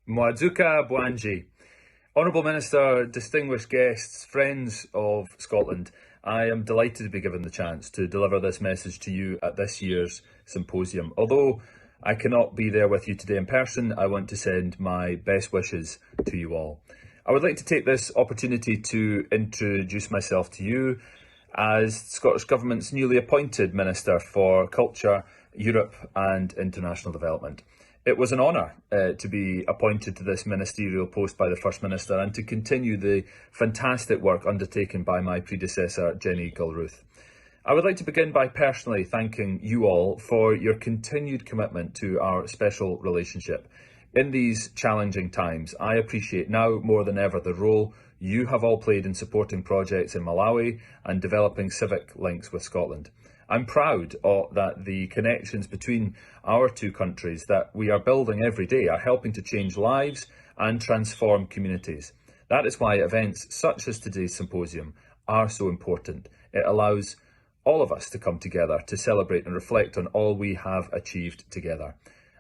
Mwaduka Bwanji. Honourable Minister, distinguished guests, friends of Scotland, I am delighted to be given the chance to deliver this message to you at this year's Symposium. Although I cannot be there with you today in person, I want to send my best wishes to you all. I would like to take this opportunity to introduce myself to you as Scottish Government's newly appointed Minister for Culture, Europe and International Development. It was an honour to be appointed to this ministerial post by the First Minister and to continue the fantastic work undertaken by my predecessor, Jenny Gilruth. I would like to begin by personally thanking you all for your continued commitment to our special relationship. In these challenging times, I appreciate now more than ever the role you have all played in supporting projects in Malawi and developing civic links with Scotland. I'm proud that the connections between our two countries that we are building every day are helping to change lives and transform communities. That is why events such as today's Symposium are so important. It allows all of us to come together to celebrate and reflect on all we have achieved together.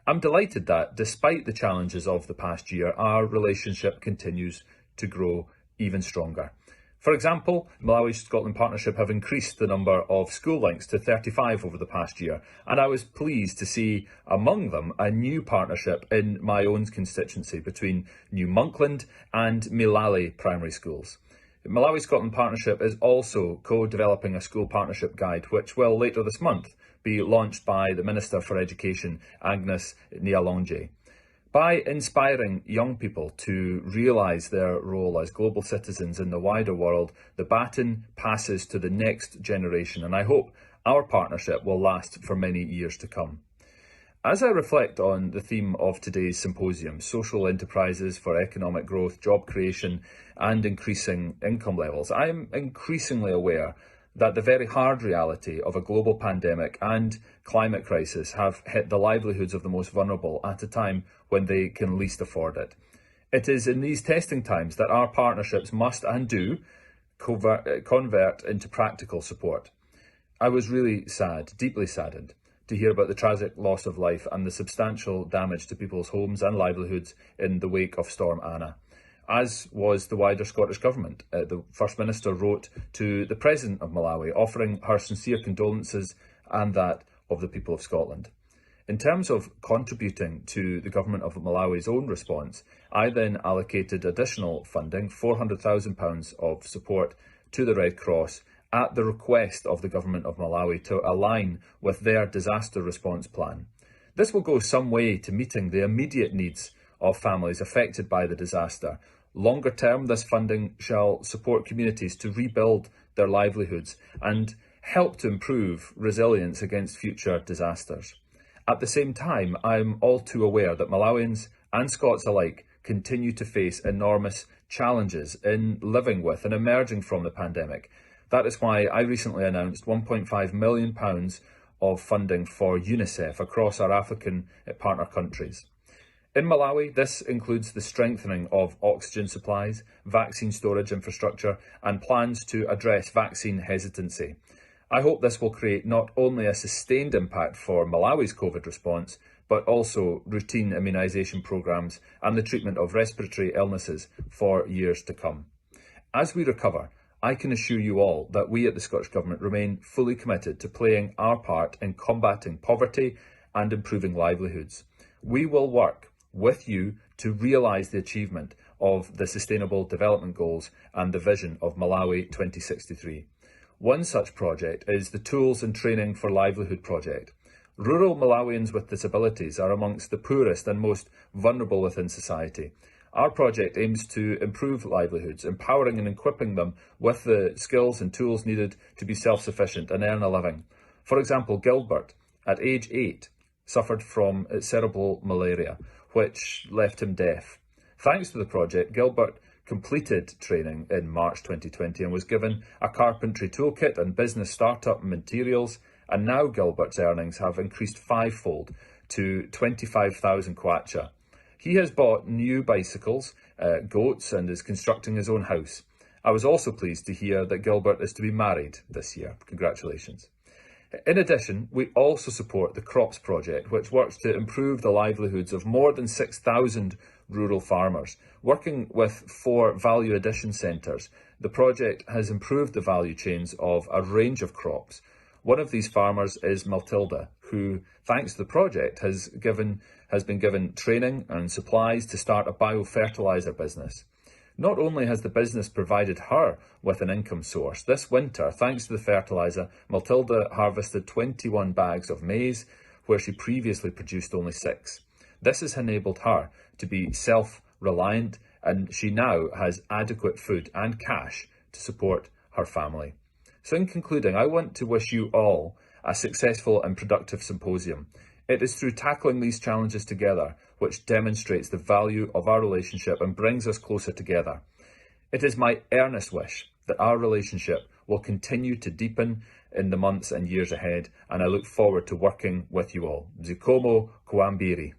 I'm delighted that, despite the challenges of the past year, our relationship continues to grow even stronger. For example, Malawi-Scotland Partnership have increased the number of school links to 35 over the past year, and I was pleased to see among them a new partnership in my own constituency between New Monkland and Milali primary schools. The Malawi-Scotland Partnership is also co-developing a school partnership guide, which will later this month be launched by the Minister for Education, Agnes Nialonje. By inspiring young people to realise their role as global citizens in the wider world, the baton passes to the next generation, and I hope our partnership will last for many years to come. As I reflect on the theme of today's symposium, social enterprises for economic growth, job creation and increasing income levels, I am increasingly aware that the very hard reality of a global pandemic and climate crisis have hit the livelihoods of the most vulnerable at a time when they can least afford it. It is in these testing times that our partnerships must and do convert into practical support. I was really sad, deeply saddened, to hear about the tragic loss of life and the substantial damage to people's homes and livelihoods in the wake of Storm Anna. As was the wider Scottish Government, the First Minister wrote to the President of Malawi, offering her sincere condolences and that of the people of Scotland. In terms of contributing to the Government of Malawi's own response, I then allocated additional funding, £400,000 of support to the Red Cross at the request of the Government of Malawi to align with their disaster response plan. This will go some way to meeting the immediate needs of families affected by the disaster. Longer term, this funding shall support communities to rebuild their livelihoods and help to improve resilience against future disasters. At the same time, I am all too aware that Malawians and Scots alike continue to face enormous challenges in living with and emerging from the pandemic. That is why I recently announced £1.5 million of funding for UNICEF across our African partner countries. In Malawi, this includes the strengthening of oxygen supplies, vaccine storage infrastructure and plans to address vaccine hesitancy. I hope this will create not only a sustained impact for Malawi's COVID response, but also routine immunisation programmes and the treatment of respiratory illnesses for years to come. As we recover, I can assure you all that we at the Scottish Government remain fully committed to playing our part in combating poverty and improving livelihoods. We will work with you to realise the achievement of the Sustainable Development Goals and the vision of Malawi 2063. One such project is the Tools and Training for Livelihood project. Rural Malawians with disabilities are amongst the poorest and most vulnerable within society. Our project aims to improve livelihoods, empowering and equipping them with the skills and tools needed to be self-sufficient and earn a living. For example, Gilbert, at age 8, suffered from cerebral malaria, which left him deaf. Thanks to the project, Gilbert completed training in March 2020 and was given a carpentry toolkit and business startup materials, and now Gilbert's earnings have increased fivefold to 25,000 kwacha. He has bought new bicycles, goats, and is constructing his own house. I was also pleased to hear that Gilbert is to be married this year. Congratulations. In addition, we also support the Crops Project, which works to improve the livelihoods of more than 6,000 rural farmers. Working with 4 value addition centres, the project has improved the value chains of a range of crops. One of these farmers is Matilda, who, thanks to the project, has been given training and supplies to start a biofertiliser business. Not only has the business provided her with an income source, this winter, thanks to the fertiliser, Matilda harvested 21 bags of maize, where she previously produced only 6. This has enabled her to be self-reliant, and she now has adequate food and cash to support her family. So in concluding, I want to wish you all a successful and productive symposium. It is through tackling these challenges together which demonstrates the value of our relationship and brings us closer together. It is my earnest wish that our relationship will continue to deepen in the months and years ahead, and I look forward to working with you all. Zikomo Kwambiri.